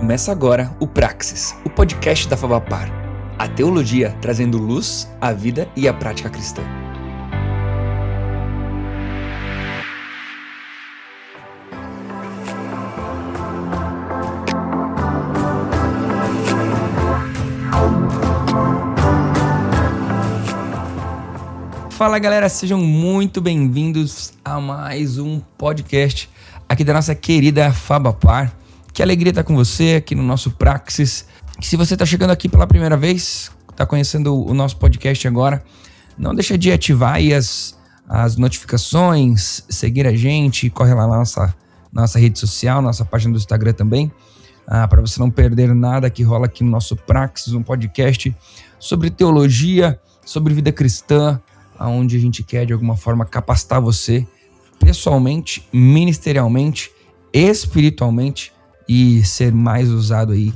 Começa agora o Praxis, o podcast da Fabapar. A teologia trazendo luz à vida e à prática cristã. Fala galera, sejam muito bem-vindos a mais um podcast aqui da nossa querida Fabapar. Que alegria estar com você aqui no nosso Praxis. Se você está chegando aqui pela primeira vez, está conhecendo o nosso podcast agora, não deixa de ativar aí as notificações, seguir a gente, corre lá na nossa rede social, nossa página do Instagram também, para você não perder nada que rola aqui no nosso Praxis, um podcast sobre teologia, sobre vida cristã, onde a gente quer de alguma forma capacitar você pessoalmente, ministerialmente, espiritualmente, e ser mais usado aí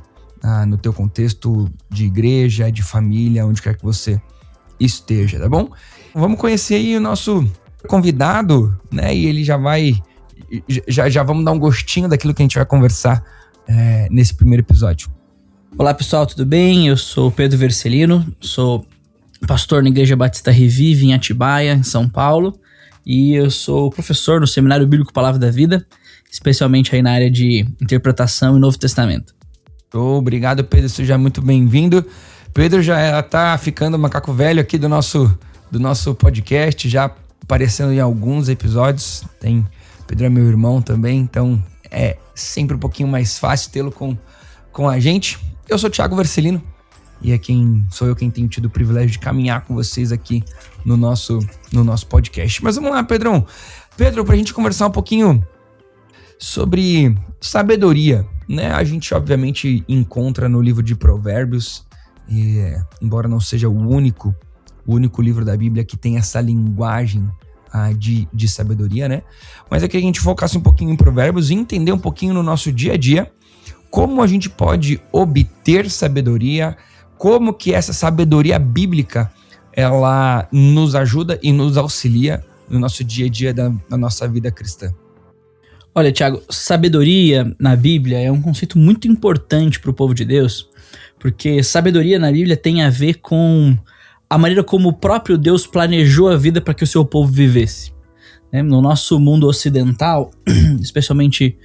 no teu contexto de igreja, de família, onde quer que você esteja, tá bom? Vamos conhecer aí o nosso convidado, né? E ele já vamos dar um gostinho daquilo que a gente vai conversar nesse primeiro episódio. Olá pessoal, tudo bem? Eu sou Pedro Vercelino, sou pastor na Igreja Batista Revive em Atibaia, em São Paulo, e eu sou professor no Seminário Bíblico Palavra da Vida, especialmente aí na área de interpretação e Novo Testamento. Obrigado, Pedro, seja muito bem-vindo. Pedro já tá ficando macaco velho aqui do nosso podcast, já aparecendo em alguns episódios. Pedro é meu irmão também, então é sempre um pouquinho mais fácil tê-lo com a gente. Eu sou Thiago Vercelino e sou eu quem tenho tido o privilégio de caminhar com vocês aqui no nosso podcast. Mas vamos lá, Pedrão. Pedro, pra gente conversar um pouquinho sobre sabedoria, né? A gente obviamente encontra no livro de Provérbios, embora não seja o único livro da Bíblia que tem essa linguagem de sabedoria, né? Mas é que a gente focasse um pouquinho em Provérbios e entender um pouquinho no nosso dia a dia como a gente pode obter sabedoria, como que essa sabedoria bíblica ela nos ajuda e nos auxilia no nosso dia a dia da nossa vida cristã. Olha, Thiago, sabedoria na Bíblia é um conceito muito importante para o povo de Deus, porque sabedoria na Bíblia tem a ver com a maneira como o próprio Deus planejou a vida para que o seu povo vivesse. No nosso mundo ocidental, especialmente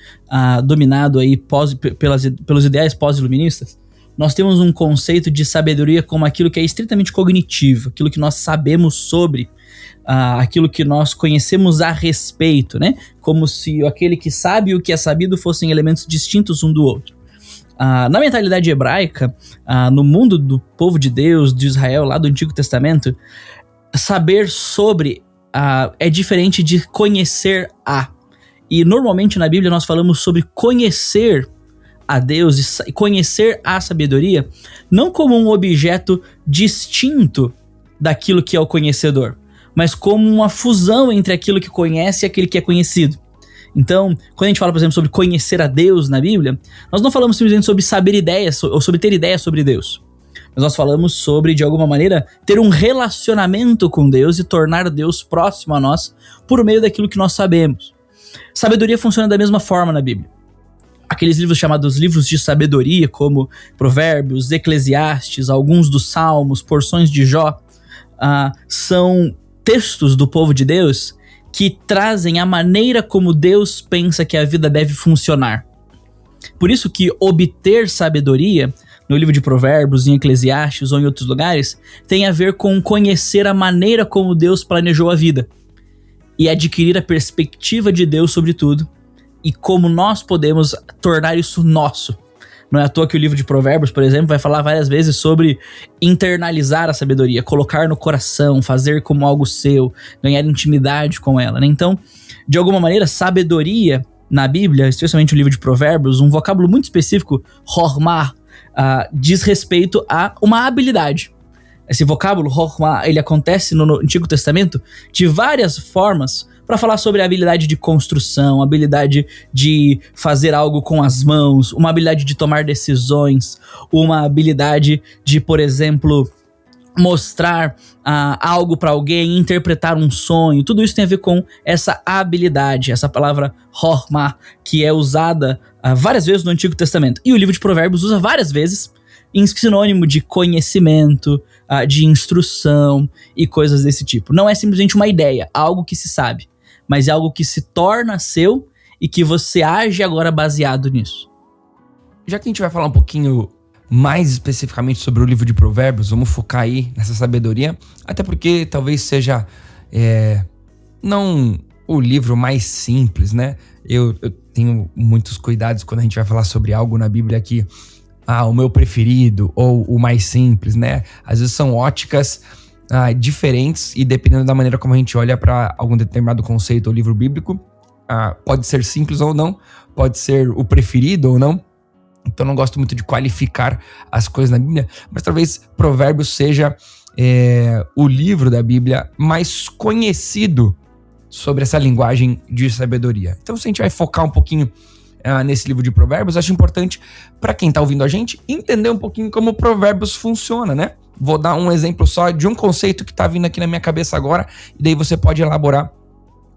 dominado aí pelos ideais pós-iluministas, nós temos um conceito de sabedoria como aquilo que é estritamente cognitivo, aquilo que nós sabemos sobre, aquilo que nós conhecemos a respeito, né? Como se aquele que sabe e o que é sabido fossem elementos distintos um do outro. Na mentalidade hebraica, no mundo do povo de Deus, de Israel, lá do Antigo Testamento, saber sobre é diferente de conhecer a. E normalmente na Bíblia nós falamos sobre conhecer a Deus e conhecer a sabedoria, não como um objeto distinto daquilo que é o conhecedor, mas como uma fusão entre aquilo que conhece e aquele que é conhecido. Então, quando a gente fala, por exemplo, sobre conhecer a Deus na Bíblia, nós não falamos simplesmente sobre saber ideias ou sobre ter ideias sobre Deus, mas nós falamos sobre, de alguma maneira, ter um relacionamento com Deus e tornar Deus próximo a nós por meio daquilo que nós sabemos. Sabedoria funciona da mesma forma na Bíblia. Aqueles livros chamados livros de sabedoria, como Provérbios, Eclesiastes, alguns dos Salmos, porções de Jó, são textos do povo de Deus que trazem a maneira como Deus pensa que a vida deve funcionar. Por isso que obter sabedoria, no livro de Provérbios, em Eclesiastes ou em outros lugares, tem a ver com conhecer a maneira como Deus planejou a vida e adquirir a perspectiva de Deus sobre tudo e como nós podemos tornar isso nosso. Não é à toa que o livro de Provérbios, por exemplo, vai falar várias vezes sobre internalizar a sabedoria, colocar no coração, fazer como algo seu, ganhar intimidade com ela, né? Então, de alguma maneira, sabedoria na Bíblia, especialmente o livro de Provérbios, um vocábulo muito específico, hormah, diz respeito a uma habilidade. Esse vocábulo, hormah, ele acontece no Antigo Testamento de várias formas para falar sobre a habilidade de construção, a habilidade de fazer algo com as mãos, uma habilidade de tomar decisões, uma habilidade de, por exemplo, mostrar algo para alguém, interpretar um sonho, tudo isso tem a ver com essa habilidade, essa palavra chokhmah, que é usada várias vezes no Antigo Testamento. E o livro de Provérbios usa várias vezes em sinônimo de conhecimento, de instrução e coisas desse tipo. Não é simplesmente uma ideia, algo que se sabe, mas é algo que se torna seu e que você age agora baseado nisso. Já que a gente vai falar um pouquinho mais especificamente sobre o livro de Provérbios, vamos focar aí nessa sabedoria, até porque talvez seja não o livro mais simples, né? Eu tenho muitos cuidados quando a gente vai falar sobre algo na Bíblia que o meu preferido ou o mais simples, né? Às vezes são óticas diferentes e dependendo da maneira como a gente olha para algum determinado conceito ou livro bíblico, pode ser simples ou não, pode ser o preferido ou não. Então não gosto muito de qualificar as coisas na Bíblia, mas talvez Provérbios seja o livro da Bíblia mais conhecido sobre essa linguagem de sabedoria. Então se a gente vai focar um pouquinho nesse livro de Provérbios, acho importante para quem está ouvindo a gente entender um pouquinho como Provérbios funciona, né? Vou dar um exemplo só de um conceito que está vindo aqui na minha cabeça agora, e daí você pode elaborar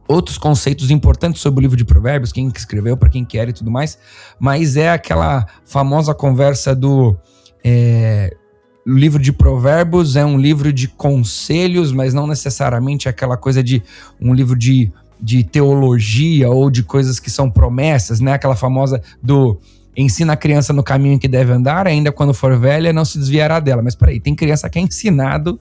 outros conceitos importantes sobre o livro de Provérbios, quem escreveu, para quem quer e tudo mais, mas é aquela famosa conversa do o livro de Provérbios é um livro de conselhos, mas não necessariamente aquela coisa de um livro de teologia ou de coisas que são promessas, né? Aquela famosa do ensina a criança no caminho que deve andar, ainda quando for velha não se desviará dela. Mas peraí, tem criança que é ensinado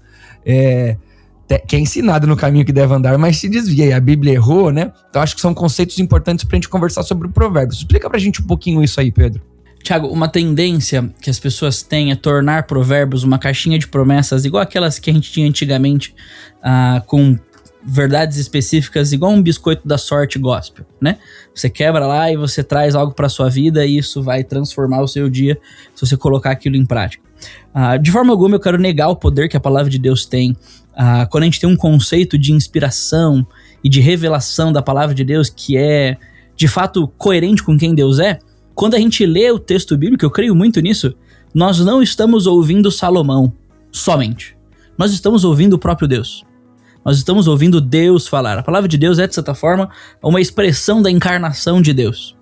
no caminho que deve andar, mas se desvia, e a Bíblia errou, né? Então acho que são conceitos importantes pra gente conversar sobre o Provérbios. Explica pra gente um pouquinho isso aí, Pedro. Tiago, uma tendência que as pessoas têm é tornar Provérbios uma caixinha de promessas, igual aquelas que a gente tinha antigamente, com verdades específicas, igual um biscoito da sorte gospel, né? Você quebra lá e você traz algo pra sua vida e isso vai transformar o seu dia se você colocar aquilo em prática. De forma alguma eu quero negar o poder que a palavra de Deus tem. Quando a gente tem um conceito de inspiração e de revelação da palavra de Deus que é, de fato, coerente com quem Deus é, quando a gente lê o texto bíblico, eu creio muito nisso, nós não estamos ouvindo Salomão somente. Nós estamos ouvindo o próprio Deus. Nós estamos ouvindo Deus falar. A palavra de Deus é, de certa forma, uma expressão da encarnação de Deus.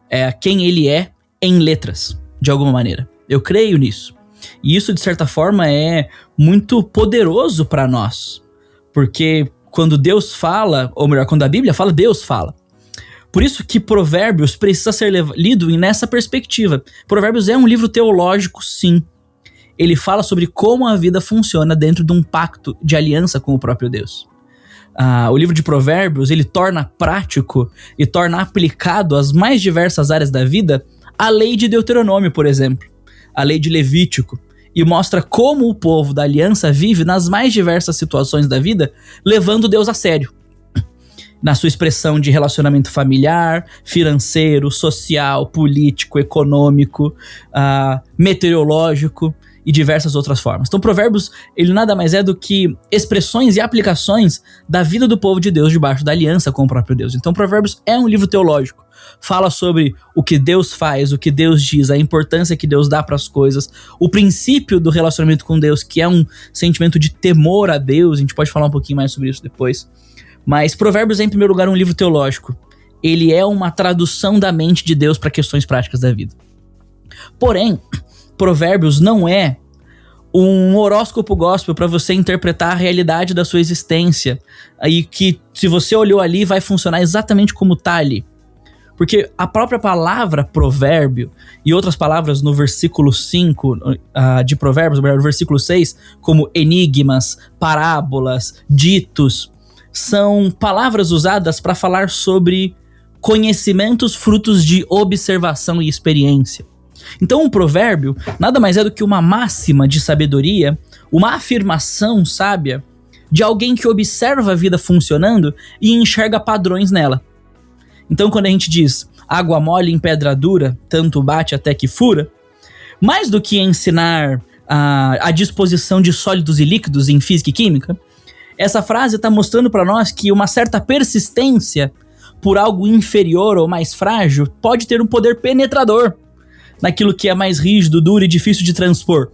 É quem ele é em letras, de alguma maneira. Eu creio nisso. E isso, de certa forma, é muito poderoso para nós. Porque quando Deus fala, ou melhor, quando a Bíblia fala, Deus fala. Por isso que Provérbios precisa ser lido nessa perspectiva. Provérbios é um livro teológico, sim. Ele fala sobre como a vida funciona dentro de um pacto de aliança com o próprio Deus. O livro de Provérbios, ele torna prático e torna aplicado às mais diversas áreas da vida a lei de Deuteronômio, por exemplo, a lei de Levítico, e mostra como o povo da aliança vive nas mais diversas situações da vida, levando Deus a sério. Na sua expressão de relacionamento familiar, financeiro, social, político, econômico, meteorológico e diversas outras formas. Então Provérbios, ele nada mais é do que expressões e aplicações da vida do povo de Deus debaixo da aliança com o próprio Deus. Então Provérbios é um livro teológico. Fala sobre o que Deus faz, o que Deus diz, a importância que Deus dá para as coisas, o princípio do relacionamento com Deus, que é um sentimento de temor a Deus. A gente pode falar um pouquinho mais sobre isso depois. Mas Provérbios é, em primeiro lugar, um livro teológico. Ele é uma tradução da mente de Deus para questões práticas da vida. Porém, Provérbios não é um horóscopo gospel para você interpretar a realidade da sua existência. Aí que, se você olhou ali, vai funcionar exatamente como tá ali. Porque a própria palavra provérbio e outras palavras no versículo 5 de Provérbios, no versículo 6, como enigmas, parábolas, ditos, são palavras usadas para falar sobre conhecimentos frutos de observação e experiência. Então um provérbio nada mais é do que uma máxima de sabedoria, uma afirmação sábia de alguém que observa a vida funcionando e enxerga padrões nela. Então quando a gente diz água mole em pedra dura, tanto bate até que fura, mais do que ensinar a disposição de sólidos e líquidos em física e química, essa frase está mostrando para nós que uma certa persistência por algo inferior ou mais frágil pode ter um poder penetrador naquilo que é mais rígido, duro e difícil de transpor.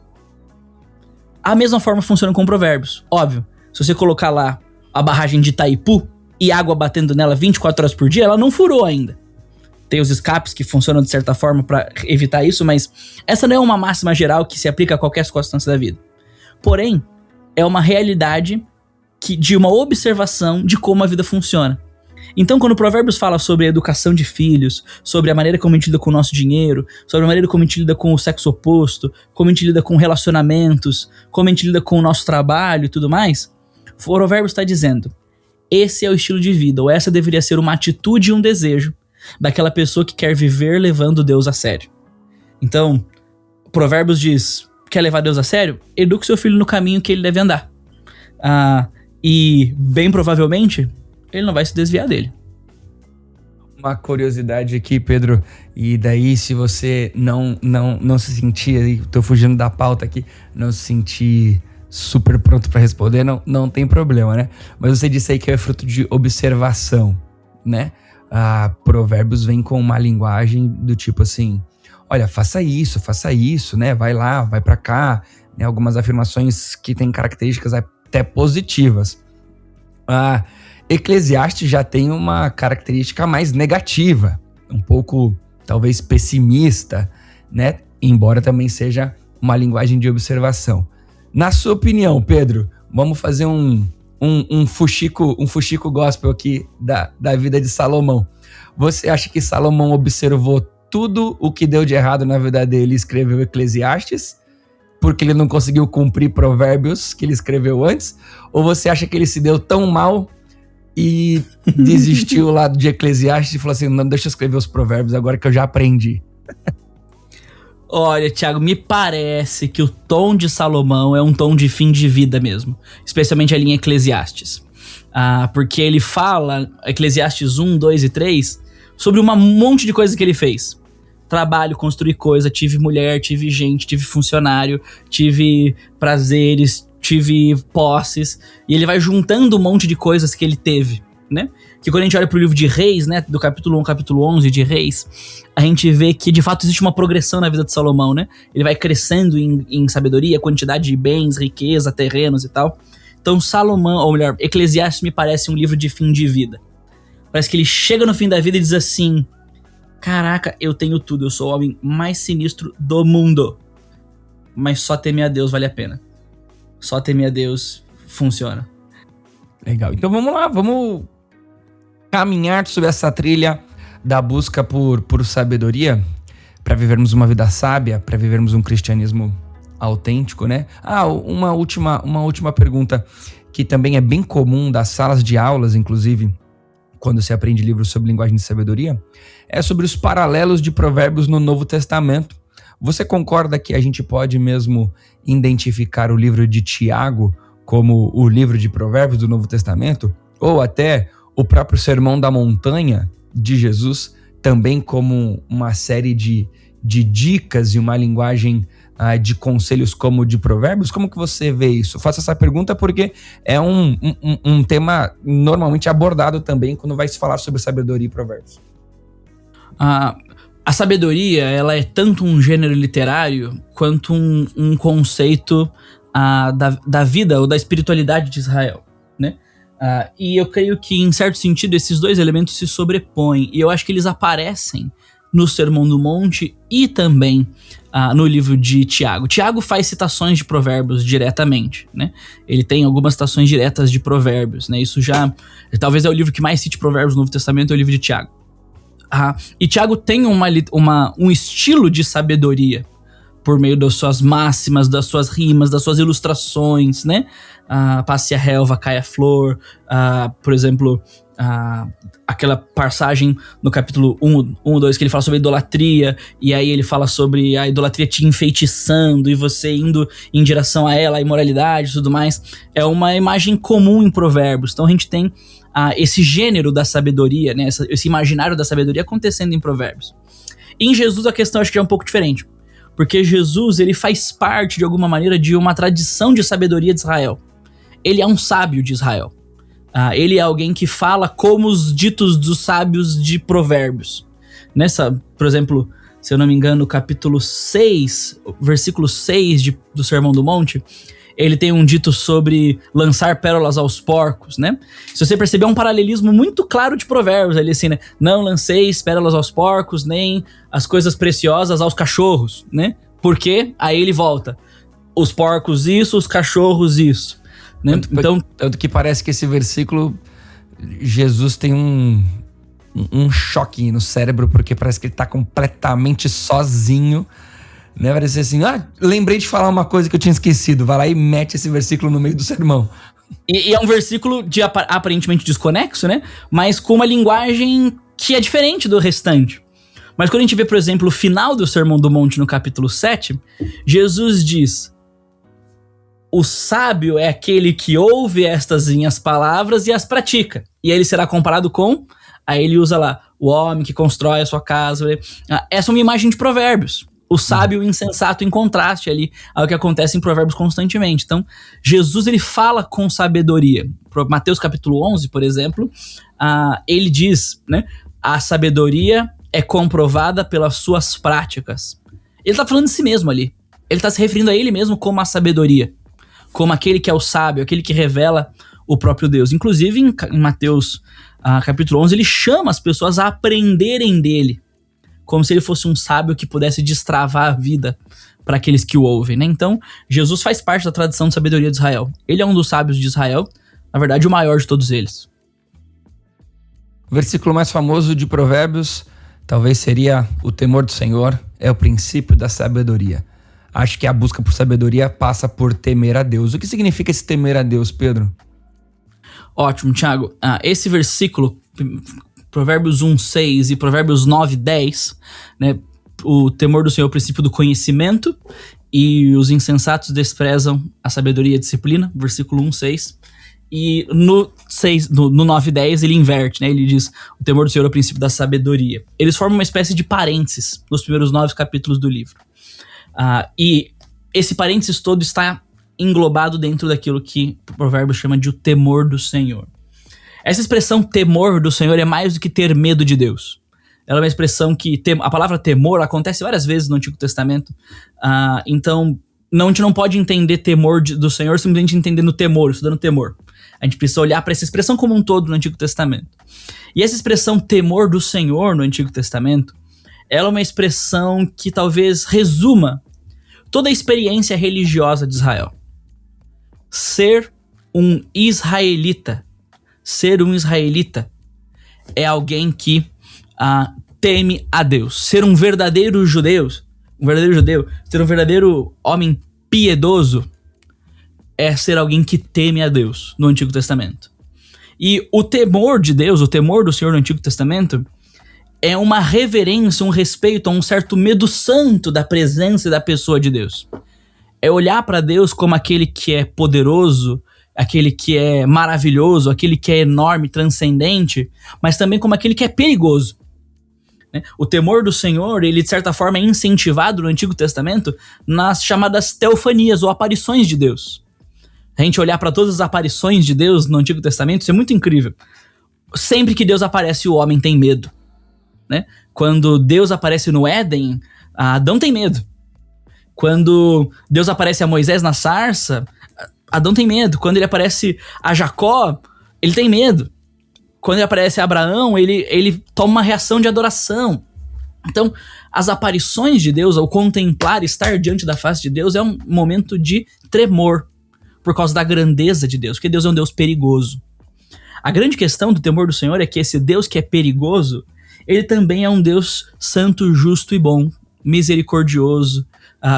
A mesma forma funciona com Provérbios. Óbvio, se você colocar lá a barragem de Itaipu e água batendo nela 24 horas por dia, ela não furou ainda. Tem os escapes que funcionam de certa forma para evitar isso, mas essa não é uma máxima geral que se aplica a qualquer circunstância da vida. Porém, é uma realidade de uma observação de como a vida funciona. Então, quando o Provérbios fala sobre a educação de filhos, sobre a maneira como a gente lida com o nosso dinheiro, sobre a maneira como a gente lida com o sexo oposto, como a gente lida com relacionamentos, como a gente lida com o nosso trabalho e tudo mais, o Provérbios está dizendo, esse é o estilo de vida, ou essa deveria ser uma atitude e um desejo daquela pessoa que quer viver levando Deus a sério. Então, o Provérbios diz, quer levar Deus a sério? Eduque seu filho no caminho que ele deve andar. E, bem provavelmente, ele não vai se desviar dele. Uma curiosidade aqui, Pedro, e daí se você não se sentir, tô fugindo da pauta aqui, não se sentir super pronto para responder, não tem problema, né? Mas você disse aí que é fruto de observação, né? Provérbios vem com uma linguagem do tipo assim, olha, faça isso, né? Vai lá, vai para cá, né? Algumas afirmações que têm características até positivas. Eclesiastes já tem uma característica mais negativa, um pouco, talvez, pessimista, né? Embora também seja uma linguagem de observação. Na sua opinião, Pedro, vamos fazer um fuxico gospel aqui da vida de Salomão. Você acha que Salomão observou tudo o que deu de errado na vida dele e escreveu Eclesiastes? Porque ele não conseguiu cumprir Provérbios que ele escreveu antes? Ou você acha que ele se deu tão mal e desistiu lá de Eclesiastes e falou assim, não, deixa eu escrever os Provérbios agora que eu já aprendi? Olha, Thiago, me parece que o tom de Salomão é um tom de fim de vida mesmo. Especialmente ali em Eclesiastes. Porque ele fala, Eclesiastes 1, 2 e 3, sobre um monte de coisas que ele fez. Trabalho, construir coisa, tive mulher, tive gente, tive funcionário, tive prazeres, tive posses. E ele vai juntando um monte de coisas que ele teve, né? Que quando a gente olha pro livro de Reis, né, do capítulo 1, capítulo 11 de Reis, a gente vê que de fato existe uma progressão na vida de Salomão, né? Ele vai crescendo em sabedoria, quantidade de bens, riqueza, terrenos e tal. Então Salomão, ou melhor, Eclesiastes me parece um livro de fim de vida. Parece que ele chega no fim da vida e diz assim, caraca, eu tenho tudo, eu sou o homem mais sinistro do mundo. Mas só temer a Deus vale a pena. Só temer a Deus funciona. Legal, então vamos lá, vamos caminhar sobre essa trilha da busca por sabedoria para vivermos uma vida sábia, para vivermos um cristianismo autêntico, né? Uma última pergunta que também é bem comum das salas de aulas, inclusive, quando se aprende livros sobre linguagem de sabedoria, é sobre os paralelos de Provérbios no Novo Testamento. Você concorda que a gente pode mesmo identificar o livro de Tiago como o livro de Provérbios do Novo Testamento? Ou até o próprio Sermão da Montanha de Jesus também como uma série de dicas e uma linguagem de conselhos como de Provérbios? Como que você vê isso? Eu faço essa pergunta porque é um tema normalmente abordado também quando vai se falar sobre sabedoria e Provérbios. A sabedoria, ela é tanto um gênero literário quanto um conceito da vida ou da espiritualidade de Israel, né? E eu creio que, em certo sentido, esses dois elementos se sobrepõem. E eu acho que eles aparecem no Sermão do Monte e também no livro de Tiago. Tiago faz citações de Provérbios diretamente, né? Ele tem algumas citações diretas de Provérbios, né? Isso já... Talvez é o livro que mais cite Provérbios no Novo Testamento, é o livro de Tiago. E Tiago tem um estilo de sabedoria por meio das suas máximas, das suas rimas, das suas ilustrações, né? Passe a relva, cai a flor, por exemplo, aquela passagem no capítulo 1, 2, que ele fala sobre a idolatria, e aí ele fala sobre a idolatria te enfeitiçando e você indo em direção a ela, a imoralidade e tudo mais. É uma imagem comum em Provérbios. Então a gente tem esse gênero da sabedoria, né? Esse imaginário da sabedoria acontecendo em Provérbios. Em Jesus a questão acho que é um pouco diferente, porque Jesus ele faz parte de alguma maneira de uma tradição de sabedoria de Israel. Ele é um sábio de Israel. Ele é alguém que fala como os ditos dos sábios de Provérbios. Por exemplo, se eu não me engano, capítulo 6, versículo 6 do Sermão do Monte, ele tem um dito sobre lançar pérolas aos porcos, né? Se você perceber, é um paralelismo muito claro de Provérbios ali, assim, né? Não lanceis pérolas aos porcos, nem as coisas preciosas aos cachorros, né? Porque aí ele volta. Os porcos isso, os cachorros isso, né? Tanto que parece que esse versículo, Jesus tem um choque no cérebro, porque parece que ele tá completamente sozinho, né? Parece assim, lembrei de falar uma coisa que eu tinha esquecido, vai lá e mete esse versículo no meio do sermão. E é um versículo aparentemente desconexo, né? Mas com uma linguagem que é diferente do restante. Mas quando a gente vê, por exemplo, o final do Sermão do Monte no capítulo 7, Jesus diz: o sábio é aquele que ouve estas minhas palavras e as pratica. E aí ele será comparado com... Aí ele usa lá, o homem que constrói a sua casa. Essa é uma imagem de Provérbios. O sábio e o insensato em contraste ali ao que acontece em Provérbios constantemente. Então, Jesus, ele fala com sabedoria. Mateus capítulo 11, por exemplo, ele diz, né? A sabedoria é comprovada pelas suas práticas. Ele tá falando de si mesmo ali. Ele tá se referindo a ele mesmo como a sabedoria. Como aquele que é o sábio, aquele que revela o próprio Deus. Inclusive, em Mateus capítulo 11, ele chama as pessoas a aprenderem dele. Como se ele fosse um sábio que pudesse destravar a vida para aqueles que o ouvem, né? Então, Jesus faz parte da tradição de sabedoria de Israel. Ele é um dos sábios de Israel, na verdade, o maior de todos eles. O versículo mais famoso de Provérbios talvez seria: o temor do Senhor é o princípio da sabedoria. Acho que a busca por sabedoria passa por temer a Deus. O que significa esse temer a Deus, Pedro? Ótimo, Thiago. Esse versículo, Provérbios 1:6 e Provérbios 9:10, né? O temor do Senhor é o princípio do conhecimento e os insensatos desprezam a sabedoria e a disciplina. Versículo 1:6. E no 9:10 ele inverte, né? Ele diz: o temor do Senhor é o princípio da sabedoria. Eles formam uma espécie de parênteses nos primeiros 9 capítulos do livro. E esse parênteses todo está englobado dentro daquilo que o provérbio chama de o temor do Senhor. Essa expressão temor do Senhor é mais do que ter medo de Deus. Ela é uma expressão que... A palavra temor acontece várias vezes no Antigo Testamento. Então, a gente não pode entender temor do Senhor simplesmente entendendo temor, estudando temor. A gente precisa olhar para essa expressão como um todo no Antigo Testamento. E essa expressão temor do Senhor no Antigo Testamento, ela é uma expressão que talvez resuma toda a experiência religiosa de Israel. Ser um israelita é alguém que teme a Deus. Ser um verdadeiro judeu, ser um verdadeiro homem piedoso, é ser alguém que teme a Deus no Antigo Testamento. E o temor de Deus, o temor do Senhor no Antigo Testamento, é uma reverência, um respeito, um certo medo santo da presença e da pessoa de Deus. É olhar para Deus como aquele que é poderoso, aquele que é maravilhoso, aquele que é enorme, transcendente, mas também como aquele que é perigoso. O temor do Senhor, ele de certa forma é incentivado no Antigo Testamento nas chamadas teofanias ou aparições de Deus. A gente olhar para todas as aparições de Deus no Antigo Testamento, isso é muito incrível. Sempre que Deus aparece, o homem tem medo. Né? Quando Deus aparece no Éden, Adão tem medo. Quando Deus aparece a Moisés na sarça, Adão tem medo. Quando ele aparece a Jacó, ele tem medo. Quando ele aparece a Abraão, ele toma uma reação de adoração. Então, as aparições de Deus, ao contemplar, estar diante da face de Deus, é um momento de tremor, por causa da grandeza de Deus, porque Deus é um Deus perigoso. A grande questão do temor do Senhor é que esse Deus que é perigoso, ele também é um Deus santo, justo e bom, misericordioso,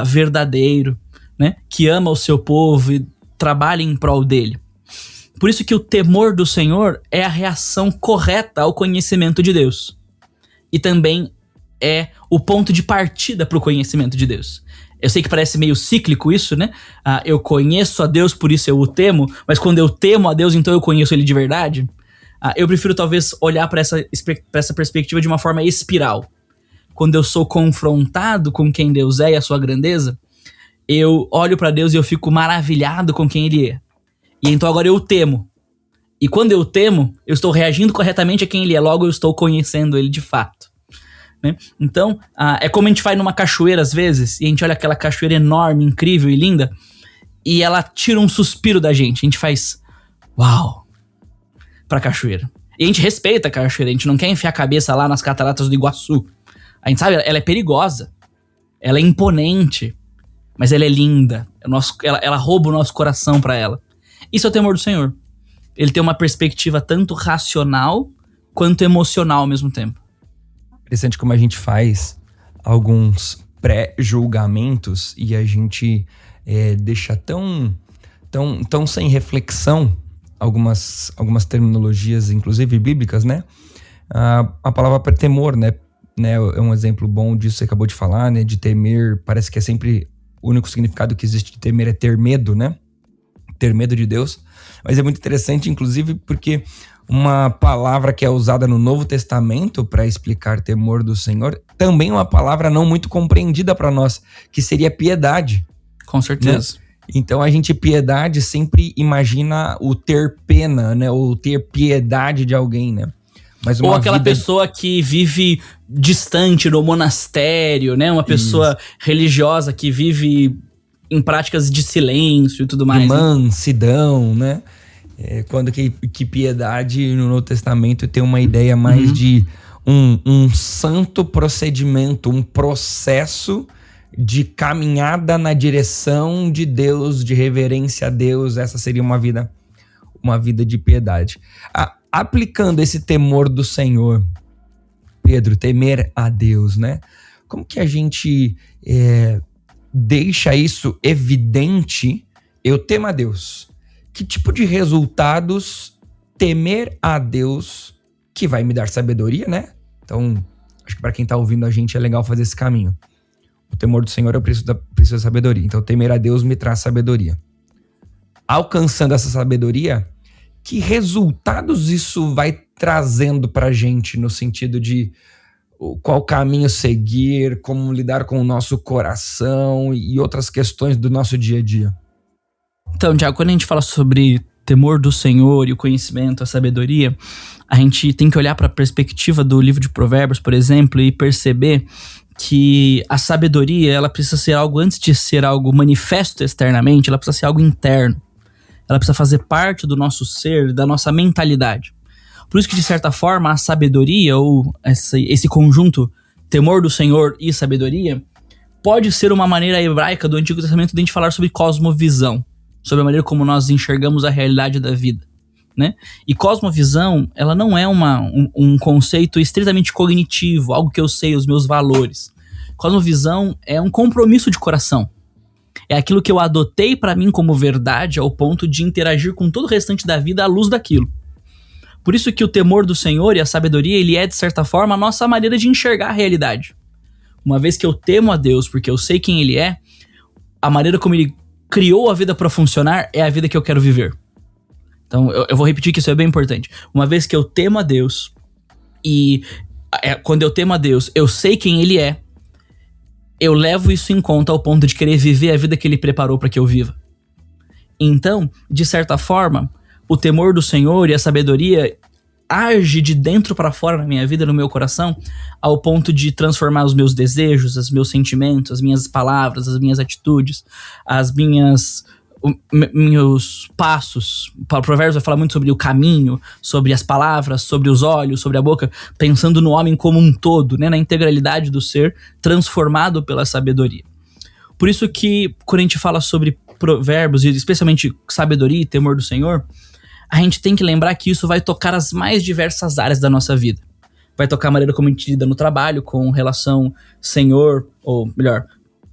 verdadeiro, né? Que ama o seu povo e trabalha em prol dele. Por isso que o temor do Senhor é a reação correta ao conhecimento de Deus. E também é o ponto de partida para o conhecimento de Deus. Eu sei que parece meio cíclico isso, né? Eu conheço a Deus, por isso eu o temo, mas quando eu temo a Deus, então eu conheço ele de verdade. Eu prefiro talvez olhar para essa perspectiva de uma forma espiral. Quando eu sou confrontado com quem Deus é e a sua grandeza, eu olho para Deus e eu fico maravilhado com quem ele é. E então agora eu o temo. E quando eu temo, eu estou reagindo corretamente a quem ele é, logo eu estou conhecendo ele de fato. Né? Então, é como a gente vai numa cachoeira às vezes, e a gente olha aquela cachoeira enorme, incrível e linda, e ela tira um suspiro da gente. A gente faz, uau, pra cachoeira. E a gente respeita a cachoeira, a gente não quer enfiar a cabeça lá nas cataratas do Iguaçu. A gente sabe, ela é perigosa, ela é imponente, mas ela é linda. Ela rouba o nosso coração pra ela. Isso é o temor do Senhor. Ele tem uma perspectiva tanto racional quanto emocional ao mesmo tempo. Interessante como a gente faz alguns pré-julgamentos e a gente deixa tão sem reflexão algumas terminologias, inclusive bíblicas, né? A palavra temor, né? É um exemplo bom disso que você acabou de falar, né? De temer, parece que é sempre o único significado que existe de temer é ter medo, né? Ter medo de Deus. Mas é muito interessante, inclusive, porque uma palavra que é usada no Novo Testamento para explicar temor do Senhor também é uma palavra não muito compreendida para nós, que seria piedade. Com certeza. Né? Então a gente, piedade, sempre imagina o ter pena, né? Ou ter piedade de alguém, né? Mas ou aquela pessoa que vive distante no monastério, né? Uma pessoa religiosa que vive em práticas de silêncio e tudo mais. De mansidão, né? Quando que piedade no Novo Testamento tem uma ideia mais de um santo procedimento, um processo de caminhada na direção de Deus, de reverência a Deus. Essa seria uma vida de piedade. Aplicando esse temor do Senhor, Pedro, temer a Deus, né? Como que a gente deixa isso evidente? Eu temo a Deus. Que tipo de resultados temer a Deus que vai me dar sabedoria, né? Então, acho que para quem tá ouvindo a gente é legal fazer esse caminho. O temor do Senhor, eu preciso da sabedoria. Então, temer a Deus me traz sabedoria. Alcançando essa sabedoria, que resultados isso vai trazendo pra gente no sentido de qual caminho seguir, como lidar com o nosso coração e outras questões do nosso dia a dia? Então, Tiago, quando a gente fala sobre temor do Senhor e o conhecimento, a sabedoria, a gente tem que olhar para a perspectiva do livro de Provérbios, por exemplo, e perceber que a sabedoria, ela precisa ser algo, antes de ser algo manifesto externamente, ela precisa ser algo interno. Ela precisa fazer parte do nosso ser, da nossa mentalidade. Por isso que, de certa forma, a sabedoria, ou esse conjunto, temor do Senhor e sabedoria, pode ser uma maneira hebraica do Antigo Testamento de a gente falar sobre cosmovisão, sobre a maneira como nós enxergamos a realidade da vida, né? E cosmovisão, ela não é um conceito estritamente cognitivo, algo que eu sei, os meus valores. Cosmovisão é um compromisso de coração. É aquilo que eu adotei pra mim como verdade ao ponto de interagir com todo o restante da vida à luz daquilo. Por isso que o temor do Senhor e a sabedoria, ele é, de certa forma, a nossa maneira de enxergar a realidade. Uma vez que eu temo a Deus porque eu sei quem Ele é, a maneira como Ele criou a vida para funcionar é a vida que eu quero viver. Então, eu vou repetir que isso é bem importante. Uma vez que eu temo a Deus, e quando eu temo a Deus, eu sei quem Ele é, eu levo isso em conta ao ponto de querer viver a vida que Ele preparou para que eu viva. Então, de certa forma, o temor do Senhor e a sabedoria age de dentro para fora na minha vida, no meu coração, ao ponto de transformar os meus desejos, os meus sentimentos, as minhas palavras, as minhas atitudes, meus passos. O Provérbios vai falar muito sobre o caminho, sobre as palavras, sobre os olhos, sobre a boca, pensando no homem como um todo, né, na integralidade do ser, transformado pela sabedoria. Por isso que, quando a gente fala sobre provérbios, e especialmente sabedoria e temor do Senhor, a gente tem que lembrar que isso vai tocar as mais diversas áreas da nossa vida. Vai tocar a maneira como a gente lida no trabalho, com relação senhor, ou melhor,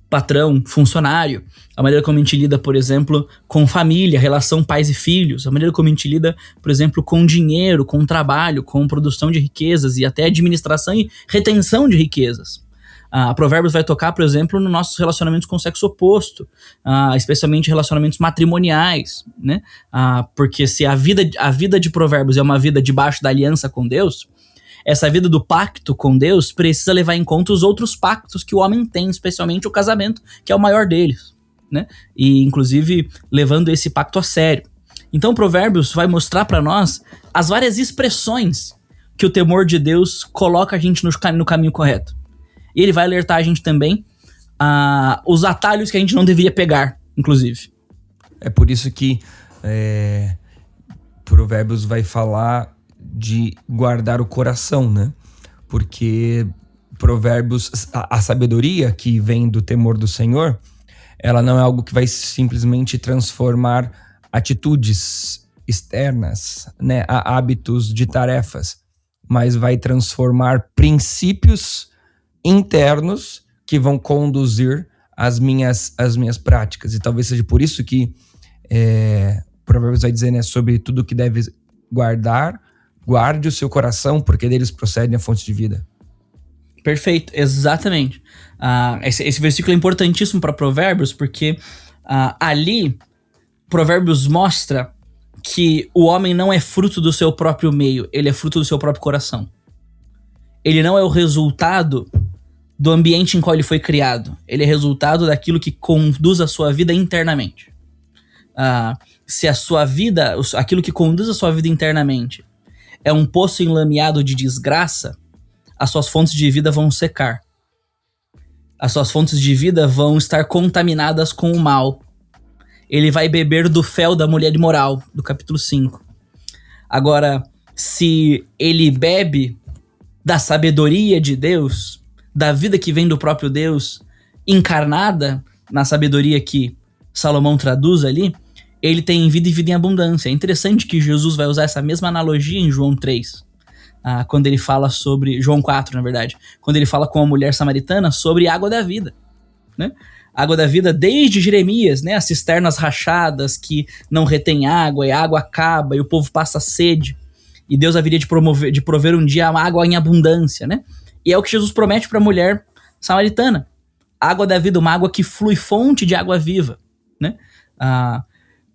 patrão, funcionário. A maneira como a gente lida, por exemplo, com família, relação pais e filhos. A maneira como a gente lida, por exemplo, com dinheiro, com trabalho, com produção de riquezas e até administração e retenção de riquezas. A Provérbios vai tocar, por exemplo, nos nossos relacionamentos com o sexo oposto, especialmente relacionamentos matrimoniais, né? Porque se a vida de Provérbios é uma vida debaixo da aliança com Deus, essa vida do pacto com Deus precisa levar em conta os outros pactos que o homem tem, especialmente o casamento, que é o maior deles, né? E, inclusive, levando esse pacto a sério. Então, Provérbios vai mostrar para nós as várias expressões que o temor de Deus coloca a gente no caminho correto. E ele vai alertar a gente também os atalhos que a gente não deveria pegar, inclusive. É por isso que Provérbios vai falar de guardar o coração, né? Porque Provérbios, a sabedoria que vem do temor do Senhor, ela não é algo que vai simplesmente transformar atitudes externas, né, a hábitos de tarefas, mas vai transformar princípios internos que vão conduzir as minhas práticas. E talvez seja por isso que Provérbios vai dizer, né, sobre tudo que deve guarde o seu coração, porque deles procedem a fonte de vida. Perfeito, exatamente. Esse versículo é importantíssimo para Provérbios, porque ali Provérbios mostra que o homem não é fruto do seu próprio meio, ele é fruto do seu próprio coração. Ele não é o resultado do ambiente em qual ele foi criado, ele é resultado daquilo que conduz a sua vida internamente. Se a sua vida, aquilo que conduz a sua vida internamente é um poço enlameado de desgraça, as suas fontes de vida vão secar. As suas fontes de vida vão estar contaminadas com o mal. Ele vai beber do fel da mulher imoral, do capítulo 5. Agora, se ele bebe da sabedoria de Deus, da vida que vem do próprio Deus, encarnada na sabedoria que Salomão traduz ali, ele tem vida e vida em abundância. É interessante que Jesus vai usar essa mesma analogia em João 3. Quando ele fala sobre... João 4, na verdade. Quando ele fala com a mulher samaritana sobre água da vida, né? Água da vida desde Jeremias, né? As cisternas rachadas que não retêm água, e a água acaba, e o povo passa sede. E Deus haveria de prover um dia a água em abundância, né? E é o que Jesus promete para a mulher samaritana. Água da vida, uma água que flui, fonte de água viva, né?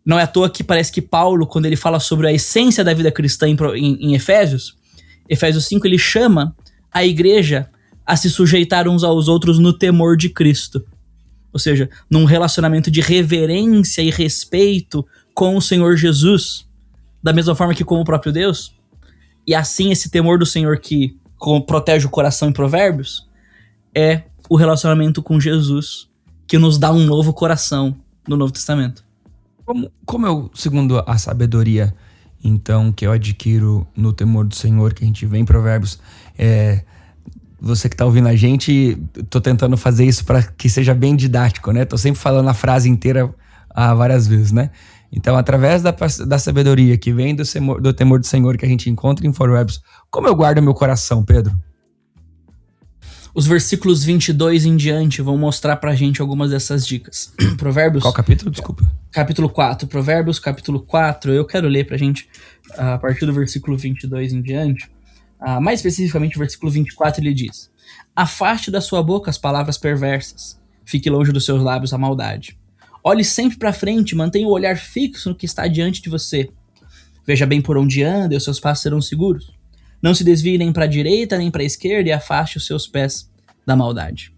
Não é à toa que parece que Paulo, quando ele fala sobre a essência da vida cristã em Efésios 5, ele chama a igreja a se sujeitar uns aos outros no temor de Cristo. Ou seja, num relacionamento de reverência e respeito com o Senhor Jesus, da mesma forma que com o próprio Deus. E assim esse temor do Senhor que protege o coração em Provérbios é o relacionamento com Jesus, que nos dá um novo coração no Novo Testamento. Como eu, segundo a sabedoria, então, que eu adquiro no temor do Senhor, que a gente vê em Provérbios, você que tá ouvindo a gente, tô tentando fazer isso para que seja bem didático, né? Tô sempre falando a frase inteira várias vezes, né? Então, através da sabedoria que vem do temor do Senhor que a gente encontra em Provérbios, como eu guardo meu coração, Pedro? Os versículos 22 em diante vão mostrar pra gente algumas dessas dicas. Provérbios... Qual capítulo? Desculpa. Capítulo 4. Provérbios, capítulo 4. Eu quero ler pra gente a partir do versículo 22 em diante. Mais especificamente, o versículo 24, ele diz: afaste da sua boca as palavras perversas. Fique longe dos seus lábios a maldade. Olhe sempre pra frente, mantenha o olhar fixo no que está diante de você. Veja bem por onde anda e os seus passos serão seguros. Não se desvie nem para a direita nem para a esquerda e afaste os seus pés da maldade.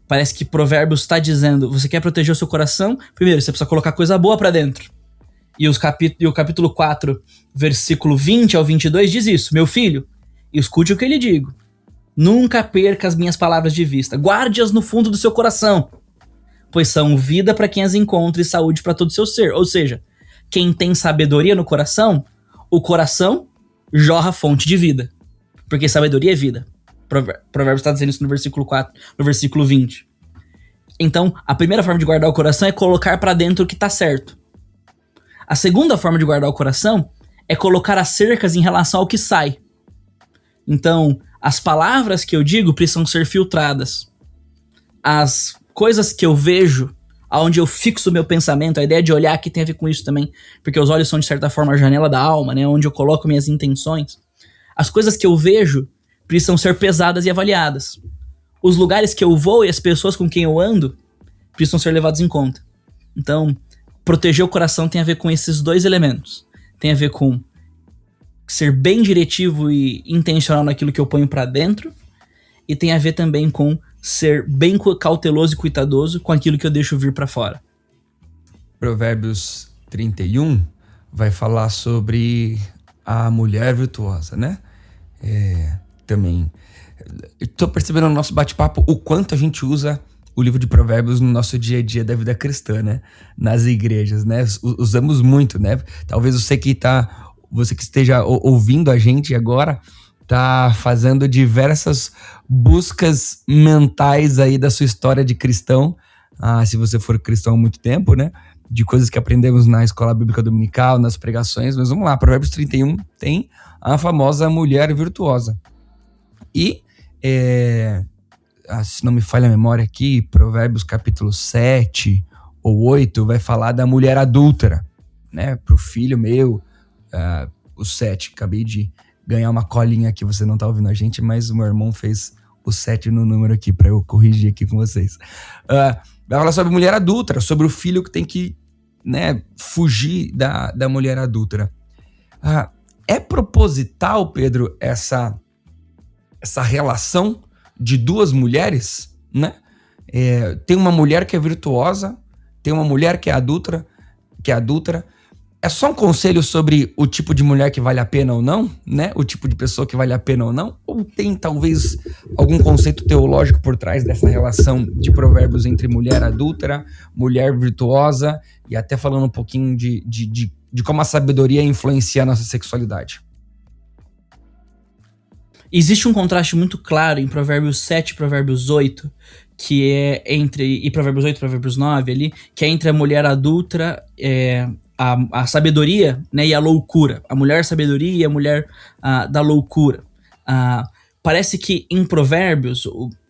Parece que Provérbios está dizendo, você quer proteger o seu coração? Primeiro, você precisa colocar coisa boa para dentro. E o capítulo 4, versículo 20 ao 22 diz isso. Meu filho, escute o que eu lhe digo. Nunca perca as minhas palavras de vista. Guarde-as no fundo do seu coração, pois são vida para quem as encontra e saúde para todo o seu ser. Ou seja, quem tem sabedoria no coração, o coração jorra fonte de vida. Porque sabedoria é vida. Provérbios está dizendo isso no versículo 4, no versículo 20. Então, a primeira forma de guardar o coração é colocar para dentro o que está certo. A segunda forma de guardar o coração é colocar as cercas em relação ao que sai. Então, as palavras que eu digo precisam ser filtradas. As coisas que eu vejo, aonde eu fixo o meu pensamento, a ideia de olhar aqui tem a ver com isso também, porque os olhos são de certa forma a janela da alma, né, onde eu coloco minhas intenções. As coisas que eu vejo precisam ser pesadas e avaliadas. Os lugares que eu vou e as pessoas com quem eu ando precisam ser levados em conta. Então, proteger o coração tem a ver com esses dois elementos. Tem a ver com ser bem diretivo e intencional naquilo que eu ponho pra dentro, e tem a ver também com ser bem cauteloso e cuidadoso com aquilo que eu deixo vir pra fora. Provérbios 31 vai falar sobre a mulher virtuosa, né? Também. Estou percebendo no nosso bate-papo o quanto a gente usa o livro de Provérbios no nosso dia a dia da vida cristã, né? Nas igrejas, né? Usamos muito, né? Talvez você que esteja ouvindo a gente agora, tá fazendo diversas buscas mentais aí da sua história de cristão, se você for cristão há muito tempo, né? De coisas que aprendemos na escola bíblica dominical, nas pregações, mas vamos lá, Provérbios 31 tem a famosa mulher virtuosa. E, se não me falha a memória aqui, Provérbios capítulo 7 ou 8 vai falar da mulher adúltera, né? Pro filho meu, o 7, acabei de ganhar uma colinha aqui, você não tá ouvindo a gente, mas o meu irmão fez o 7 no número aqui pra eu corrigir aqui com vocês. Vai falar sobre mulher adúltera, sobre o filho que tem que, né, fugir da mulher adúltera. É proposital, Pedro, essa relação de duas mulheres, né? Tem uma mulher que é virtuosa, tem uma mulher que é adúltera. É só um conselho sobre o tipo de mulher que vale a pena ou não, né? O tipo de pessoa que vale a pena ou não? Ou tem talvez algum conceito teológico por trás dessa relação de Provérbios entre mulher adúltera, mulher virtuosa e até falando um pouquinho de como a sabedoria influencia a nossa sexualidade? Existe um contraste muito claro em Provérbios 7 e Provérbios 8, que é e Provérbios 8 e Provérbios 9 ali, que é entre a mulher adúltera, a sabedoria, né, e a loucura. A mulher sabedoria e a mulher da loucura. Parece que em Provérbios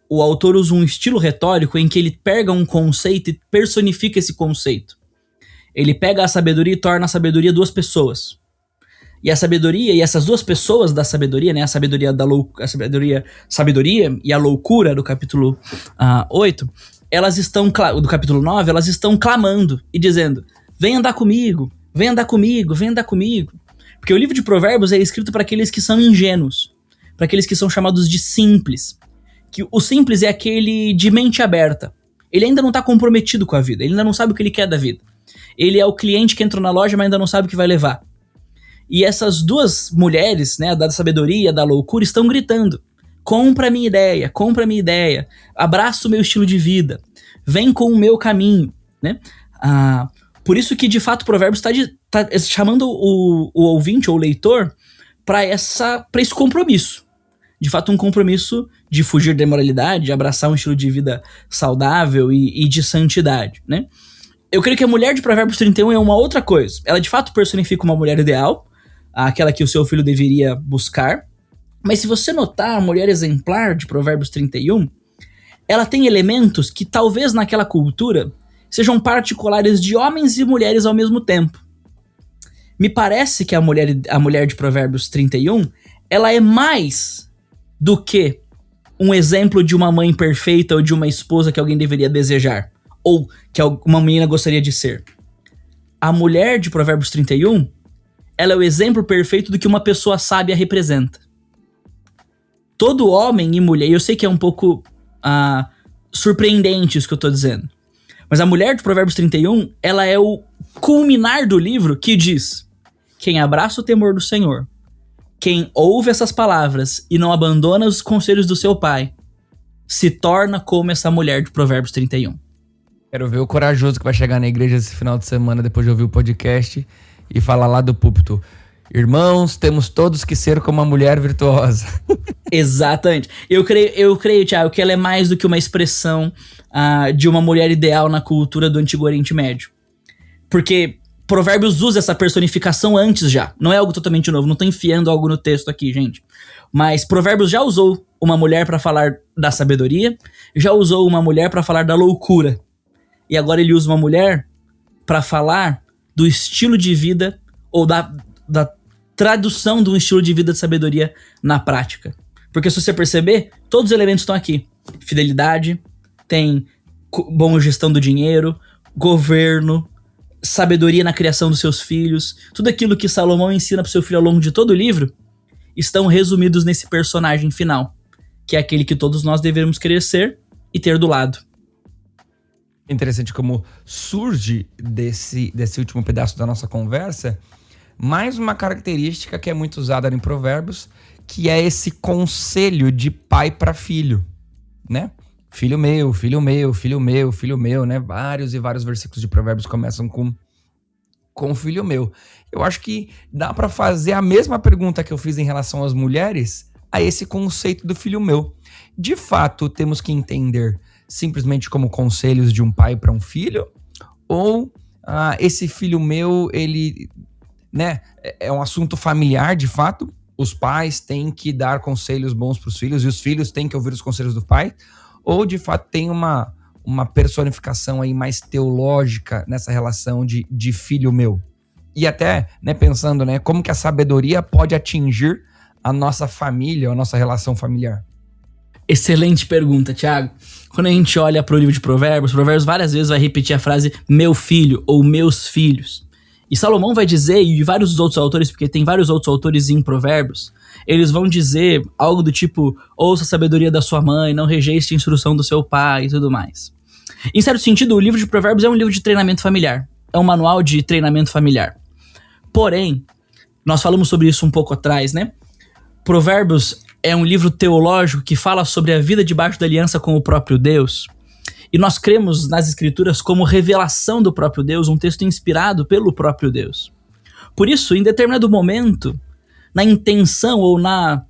o autor usa um estilo retórico em que ele pega um conceito e personifica esse conceito. Ele pega a sabedoria e torna a sabedoria duas pessoas. E a sabedoria, e essas duas pessoas da sabedoria, né, a sabedoria e a loucura do capítulo 8, elas estão, do capítulo 9, elas estão clamando e dizendo: vem andar comigo, vem andar comigo, vem andar comigo. Porque o livro de Provérbios é escrito para aqueles que são ingênuos, para aqueles que são chamados de simples. Que o simples é aquele de mente aberta. Ele ainda não está comprometido com a vida, ele ainda não sabe o que ele quer da vida. Ele é o cliente que entrou na loja, mas ainda não sabe o que vai levar. E essas duas mulheres, né, da sabedoria, da loucura, estão gritando: compra a minha ideia, abraça o meu estilo de vida, vem com o meu caminho, né? Por isso que, de fato, o Provérbios está chamando o ouvinte ou o leitor para esse compromisso. De fato, um compromisso de fugir da imoralidade, de abraçar um estilo de vida saudável e de santidade, né? Eu creio que a mulher de Provérbios 31 é uma outra coisa. Ela, de fato, personifica uma mulher ideal, aquela que o seu filho deveria buscar. Mas se você notar, a mulher exemplar de Provérbios 31, ela tem elementos que talvez naquela cultura sejam particulares de homens e mulheres ao mesmo tempo. Me parece que a mulher de Provérbios 31, ela é mais do que um exemplo de uma mãe perfeita ou de uma esposa que alguém deveria desejar, ou que uma menina gostaria de ser. A mulher de Provérbios 31, ela é o exemplo perfeito do que uma pessoa sábia representa. Todo homem e mulher, eu sei que é um pouco surpreendente isso que eu tô dizendo, mas a mulher de Provérbios 31, ela é o culminar do livro que diz: quem abraça o temor do Senhor, quem ouve essas palavras e não abandona os conselhos do seu pai, se torna como essa mulher de Provérbios 31. Quero ver o corajoso que vai chegar na igreja esse final de semana, depois de ouvir o podcast, e falar lá do púlpito: irmãos, temos todos que ser como uma mulher virtuosa. Exatamente. Eu creio, Thiago, que ela é mais do que uma expressão de uma mulher ideal na cultura do Antigo Oriente Médio. Porque Provérbios usa essa personificação antes já. Não é algo totalmente novo, não tô enfiando algo no texto aqui, gente. Mas Provérbios já usou uma mulher para falar da sabedoria, já usou uma mulher para falar da loucura. E agora ele usa uma mulher para falar do estilo de vida ou da tradução de um estilo de vida de sabedoria na prática. Porque se você perceber, todos os elementos estão aqui. Fidelidade, tem boa gestão do dinheiro, governo, sabedoria na criação dos seus filhos. Tudo aquilo que Salomão ensina para o seu filho ao longo de todo o livro estão resumidos nesse personagem final, que é aquele que todos nós devemos querer ser e ter do lado. Interessante como surge desse último pedaço da nossa conversa mais uma característica que é muito usada em Provérbios, que é esse conselho de pai para filho, né? Filho meu, filho meu, filho meu, filho meu, né? Vários e vários versículos de Provérbios começam com filho meu. Eu acho que dá para fazer a mesma pergunta que eu fiz em relação às mulheres a esse conceito do filho meu. De fato, temos que entender simplesmente como conselhos de um pai para um filho, ou esse filho meu, ele, né, é um assunto familiar de fato. Os pais têm que dar conselhos bons para os filhos e os filhos têm que ouvir os conselhos do pai, ou de fato tem uma personificação aí mais teológica nessa relação de filho meu. E até, né, pensando, né, como que a sabedoria pode atingir a nossa família, a nossa relação familiar. Excelente pergunta, Thiago. Quando a gente olha para o livro de Provérbios várias vezes vai repetir a frase meu filho ou meus filhos. E Salomão vai dizer, e vários outros autores, porque tem vários outros autores em Provérbios, eles vão dizer algo do tipo, ouça a sabedoria da sua mãe, não rejeite a instrução do seu pai e tudo mais. Em certo sentido, o livro de Provérbios é um livro de treinamento familiar. É um manual de treinamento familiar. Porém, nós falamos sobre isso um pouco atrás, né? Provérbios é um livro teológico que fala sobre a vida debaixo da aliança com o próprio Deus. E nós cremos nas escrituras como revelação do próprio Deus, um texto inspirado pelo próprio Deus. Por isso, em determinado momento, na intenção ou na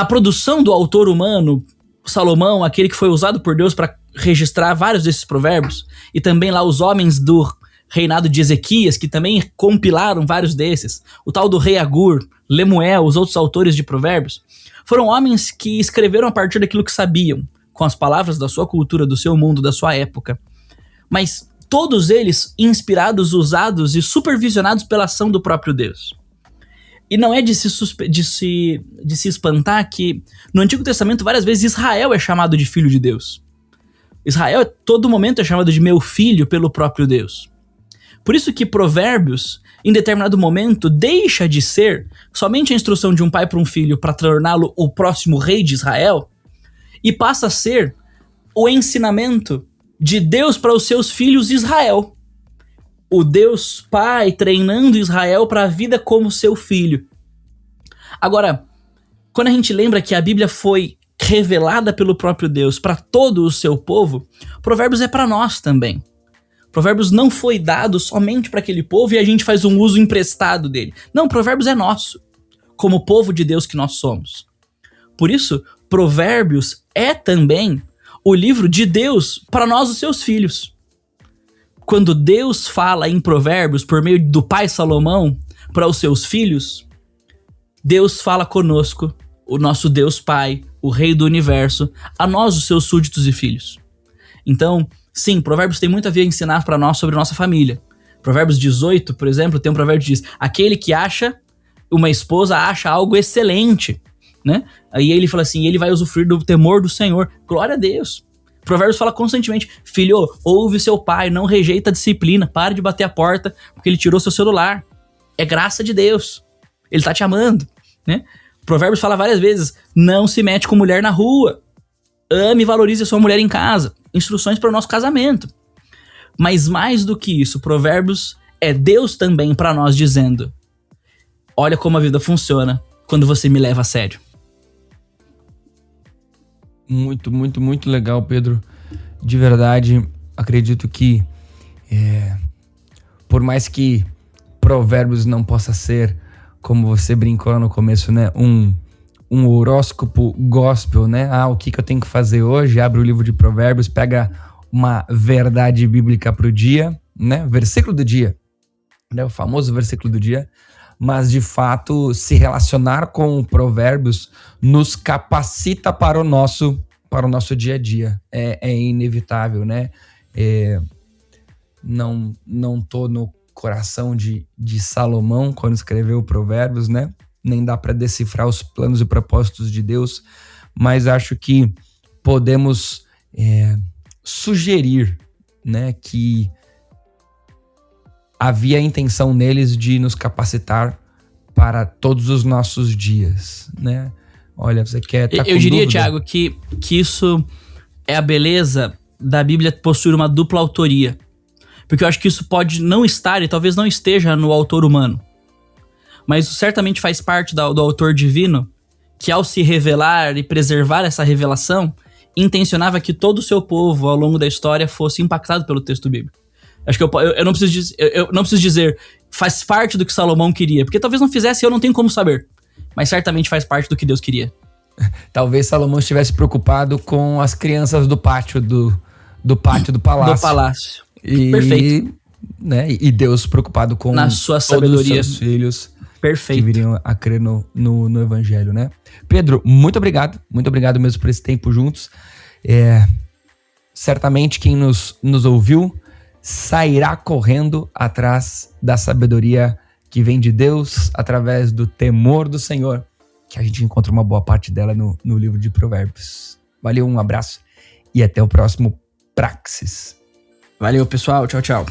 produção do autor humano, Salomão, aquele que foi usado por Deus para registrar vários desses provérbios, e também lá os homens do reinado de Ezequias, que também compilaram vários desses, o tal do rei Agur, Lemuel, os outros autores de provérbios, foram homens que escreveram a partir daquilo que sabiam, com as palavras da sua cultura, do seu mundo, da sua época. Mas todos eles inspirados, usados e supervisionados pela ação do próprio Deus. E não é de se espantar que no Antigo Testamento várias vezes Israel é chamado de filho de Deus. Israel, todo momento, é chamado de meu filho pelo próprio Deus. Por isso que Provérbios, em determinado momento, deixa de ser somente a instrução de um pai para um filho para torná-lo o próximo rei de Israel, e passa a ser o ensinamento de Deus para os seus filhos Israel. O Deus Pai treinando Israel para a vida como seu filho. Agora, quando a gente lembra que a Bíblia foi revelada pelo próprio Deus para todo o seu povo, Provérbios é para nós também. Provérbios não foi dado somente para aquele povo e a gente faz um uso emprestado dele. Não, Provérbios é nosso, como povo de Deus que nós somos. Por isso, Provérbios é também o livro de Deus para nós, os seus filhos. Quando Deus fala em Provérbios por meio do pai Salomão para os seus filhos, Deus fala conosco, o nosso Deus Pai, o Rei do Universo, a nós, os seus súditos e filhos. Então, sim, Provérbios tem muito a ver a ensinar para nós sobre a nossa família. Provérbios 18, por exemplo, tem um provérbio que diz, aquele que acha uma esposa acha algo excelente, né? Aí ele fala assim, ele vai usufruir do temor do Senhor. Glória a Deus. Provérbios fala constantemente, filho, ouve seu pai, não rejeita a disciplina, pare de bater a porta, porque ele tirou seu celular. É graça de Deus. Ele tá te amando, né? Provérbios fala várias vezes, não se mete com mulher na rua. Ame e valorize a sua mulher em casa. Instruções para o nosso casamento. Mas mais do que isso, Provérbios é Deus também para nós dizendo, olha como a vida funciona quando você me leva a sério. Muito, muito, muito legal, Pedro. De verdade, acredito que por mais que Provérbios não possa ser, como você brincou no começo, né, um horóscopo gospel, né? O que eu tenho que fazer hoje? Abre o livro de Provérbios, pega uma verdade bíblica pro dia, né? Versículo do dia, né? O famoso versículo do dia. Mas, de fato, se relacionar com Provérbios nos capacita para o nosso dia a dia. É inevitável, né? Não tô no coração de Salomão quando escreveu Provérbios, né? Nem dá para decifrar os planos e propósitos de Deus, mas acho que podemos sugerir, né, que havia a intenção neles de nos capacitar para todos os nossos dias, né? Olha, você quer tá Eu diria, dúvida? Thiago, que isso é a beleza da Bíblia possuir uma dupla autoria. Porque eu acho que isso pode não estar e talvez não esteja no autor humano. Mas isso certamente faz parte do autor divino, que ao se revelar e preservar essa revelação, intencionava que todo o seu povo, ao longo da história, fosse impactado pelo texto bíblico. Acho que eu não preciso dizer faz parte do que Salomão queria, porque talvez não fizesse e eu não tenho como saber. Mas certamente faz parte do que Deus queria. Talvez Salomão estivesse preocupado com as crianças do pátio do palácio. Do palácio. Perfeito. Né, e Deus preocupado com na sua todos sabedoria. os seus filhos. Perfeito. Que viriam a crer no evangelho, né? Pedro, muito obrigado mesmo por esse tempo juntos. Certamente quem nos ouviu sairá correndo atrás da sabedoria que vem de Deus através do temor do Senhor, que a gente encontra uma boa parte dela no livro de Provérbios. Valeu, um abraço e até o próximo Praxis. Valeu, pessoal. Tchau, tchau.